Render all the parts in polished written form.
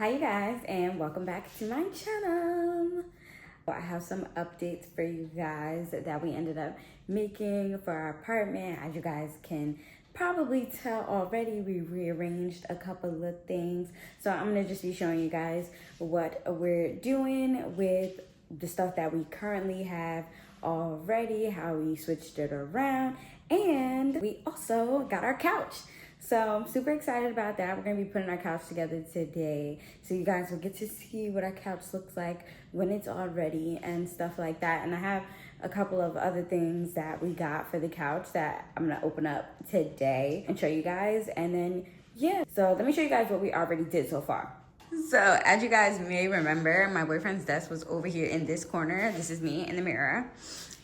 Hi you guys, and welcome back to my channel. I have some updates for you guys that we ended up making for our apartment. As you guys can probably tell already, we rearranged a couple of things. So I'm gonna just be showing you guys what we're doing with the stuff that we currently have already, how we switched it around, and we also got our couch. So I'm super excited about that. We're gonna be putting our couch together today. So you guys will get to see what our couch looks like when it's all ready and stuff like that. And I have a couple of other things that we got for the couch that I'm gonna open up today and show you guys. And then, yeah. So let me show you guys what we already did so far. So as you guys may remember, my boyfriend's desk was over here in this corner. This is me in the mirror.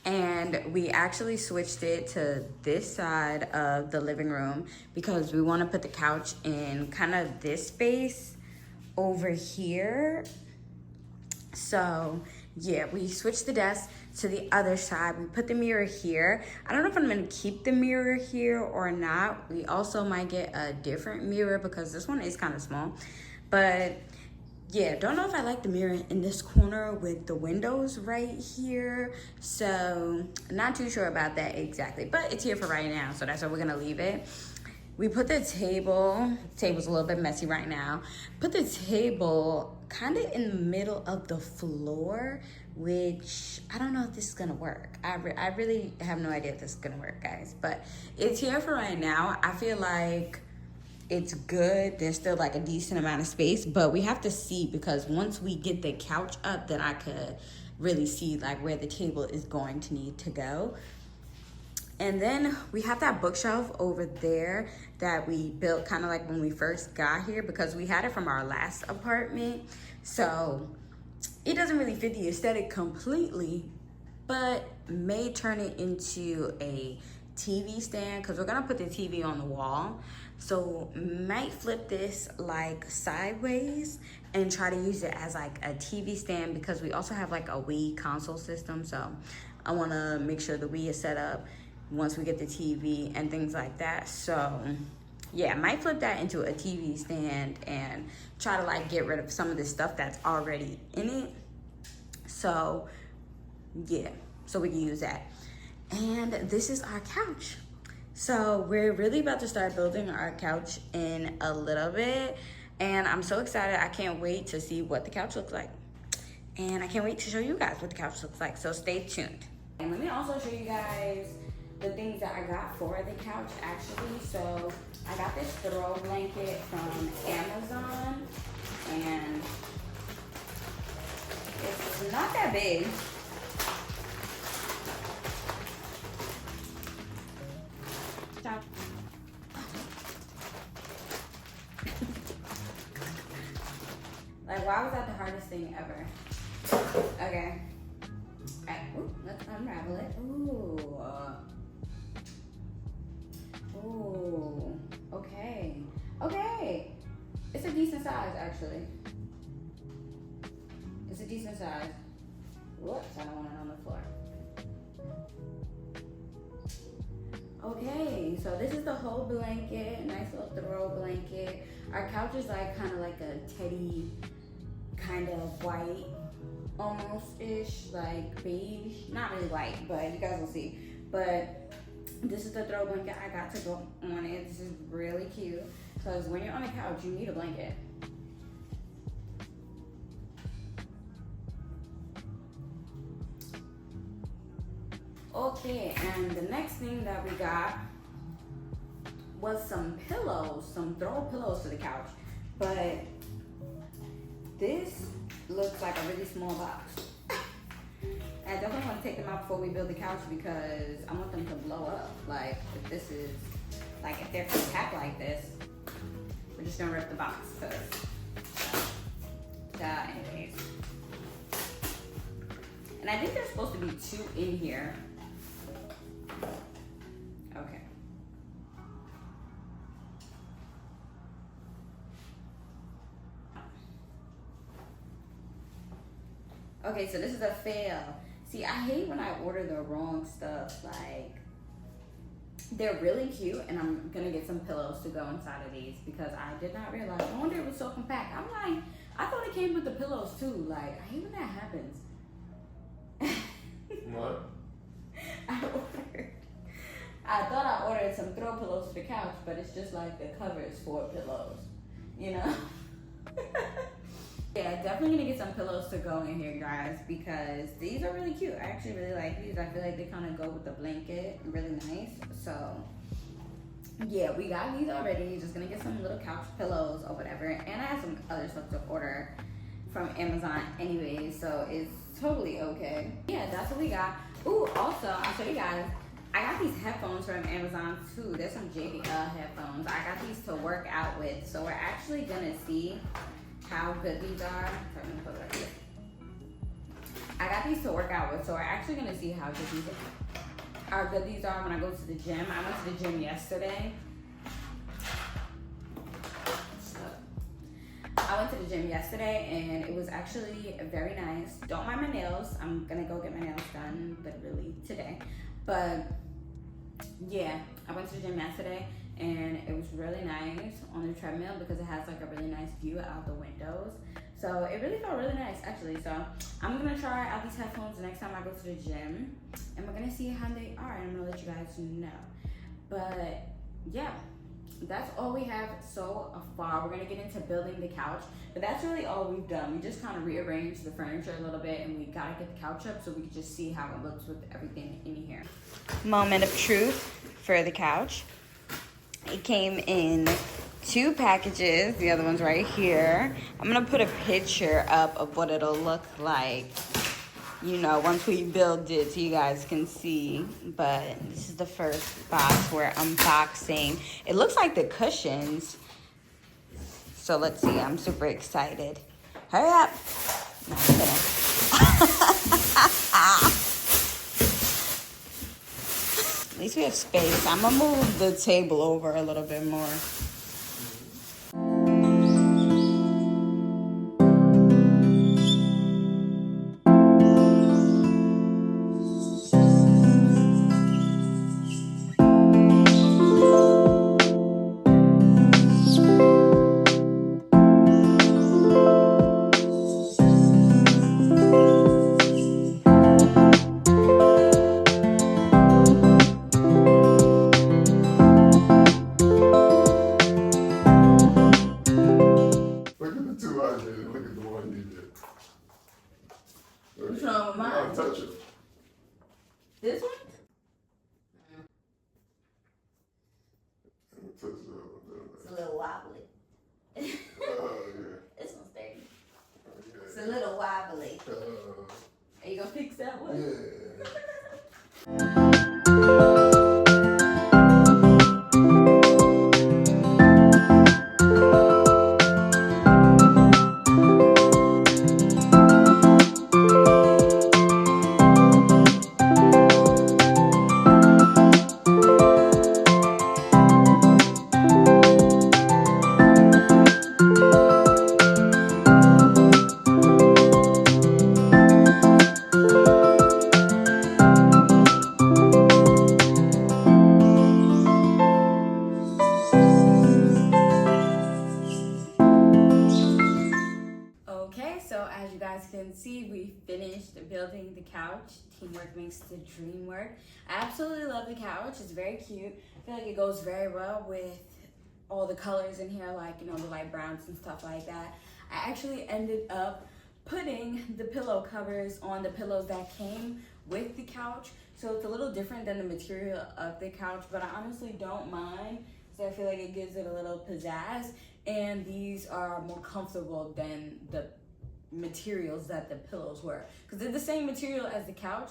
And we actually switched it to this side of the living room because we want to put the couch in kind of this space over here. So yeah, we switched the desk to the other side. We put the mirror here. I don't know if I'm gonna keep the mirror here or not. We also might get a different mirror because this one is kind of small. But yeah, don't know if I like the mirror in this corner with the windows right here. So not too sure about that exactly, but it's here for right now. So that's why we're gonna leave it. We put the table's a little bit messy right now. Put the table kind of in the middle of the floor, which I don't know if this is gonna work. I really have no idea if this is gonna work, guys, but it's here for right now. I feel like it's good. There's still like a decent amount of space, but we have to see because once we get the couch up, then I could really see like where the table is going to need to go. And then we have that bookshelf over there that we built kind of like when we first got here because we had it from our last apartment. So it doesn't really fit the aesthetic completely, but may turn it into a TV stand because we're gonna put the TV on the wall. So might flip this like sideways and try to use it as like a TV stand because we also have like a Wii console system. So I wanna make sure the Wii is set up once we get the TV and things like that. So yeah, might flip that into a TV stand and try to like get rid of some of the stuff that's already in it. So yeah, so we can use that. And this is our couch. So we're really about to start building our couch in a little bit. And I'm so excited. I can't wait to see what the couch looks like. And I can't wait to show you guys what the couch looks like. So stay tuned. And let me also show you guys the things that I got for the couch actually. So I got this throw blanket from Amazon. And it's not that big. Like, why was that the hardest thing ever? Okay. Alright, let's unravel it. Ooh. Ooh. Okay. Okay. It's a decent size, actually. It's a decent size. Whoops, I don't want it on the floor. Okay, so this is the whole blanket, nice little throw blanket. Our couch is like kind of like a teddy, kind of white, almost-ish, like beige. Not really white, but you guys will see. But this is the throw blanket I got to go on it. This is really cute because when you're on a couch, you need a blanket. Okay, and the next thing that we got was some pillows, some throw pillows to the couch. But this looks like a really small box. I definitely want to take them out before we build the couch because I want them to blow up. Like, if this is, like, if they're compact like this, we're just gonna rip the box, anyways. And I think there's supposed to be 2 in here. Okay. Okay, so this is a fail. See, I hate when I order the wrong stuff. Like, They're really cute, and I'm gonna get some pillows to go inside of these because I did not realize. I wonder it was so compact. I'm like, I thought it came with the pillows too. Like, I hate when that happens. What? I thought I ordered some throw pillows for the couch, but it's just like the covers for pillows, you know? Yeah, definitely gonna get some pillows to go in here, guys, because these are really cute. I actually really like these. I feel like they kind of go with the blanket, really nice. So yeah, we got these already. Just gonna get some little couch pillows or whatever. And I have some other stuff to order from Amazon anyway, so it's totally okay. Yeah, that's what we got. Ooh, also, I'll show you guys. I got these headphones from Amazon too. There's some JBL headphones. I got these to work out with. So we're actually gonna see how good these are. I got these to work out with, so we're actually gonna see how good these are when I go to the gym. I went to the gym yesterday. I went to the gym yesterday and it was actually very nice. Don't mind my nails. I'm gonna go get my nails done literally today. But yeah, I went to the gym yesterday and it was really nice on the treadmill because it has like a really nice view out the windows. So it really felt really nice actually. So I'm gonna try out these headphones the next time I go to the gym and we're gonna see how they are and I'm gonna let you guys know. But yeah, that's all we have so far. We're gonna get into building the couch, but that's really all we've done. We just kind of rearranged the furniture a little bit and we gotta get the couch up so we can just see how it looks with everything in here. Moment of truth for the couch. It came in 2 packages. The other one's right here. I'm gonna put a picture up of what it'll look like, you know, once we build it so you guys can see. But this is the first box we're unboxing. It looks like the cushions. So let's see, I'm super excited. Hurry up. No, I'm kidding. At least we have space. I'm gonna move the table over a little bit more. What's wrong with mine? I'll touch it. This one? Touch it. It's a little wobbly. Yeah. This one's sturdy. Yeah. It's a little wobbly. Are you gonna fix that one? Yeah. As you guys can see, we finished building the couch. Teamwork makes the dream work. I absolutely love the couch. It's very cute. I feel like it goes very well with all the colors in here, like, you know, the light browns and stuff like that. I actually ended up putting the pillow covers on the pillows that came with the couch. So it's a little different than the material of the couch, but I honestly don't mind. So I feel like it gives it a little pizzazz. And these are more comfortable than the materials that the pillows were, because they're the same material as the couch,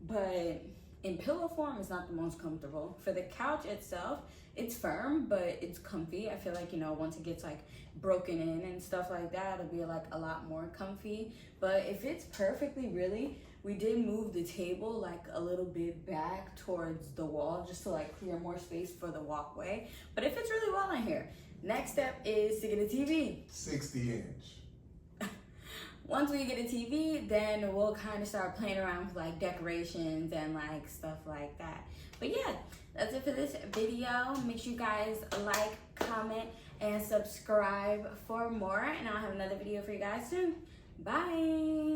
but in pillow form it's not the most comfortable. For the couch itself, it's firm but it's comfy. I feel like, you know, once it gets like broken in and stuff like that, it'll be like a lot more comfy. But if it's perfectly, really, we did move the table like a little bit back towards the wall just to like clear more space for the walkway. But it fits really well in here. Next step is to get a TV. 60-inch. Once we get a TV, then we'll kind of start playing around with like decorations and like stuff like that. But yeah, that's it for this video. Make sure you guys like, comment, and subscribe for more. And I'll have another video for you guys soon. Bye.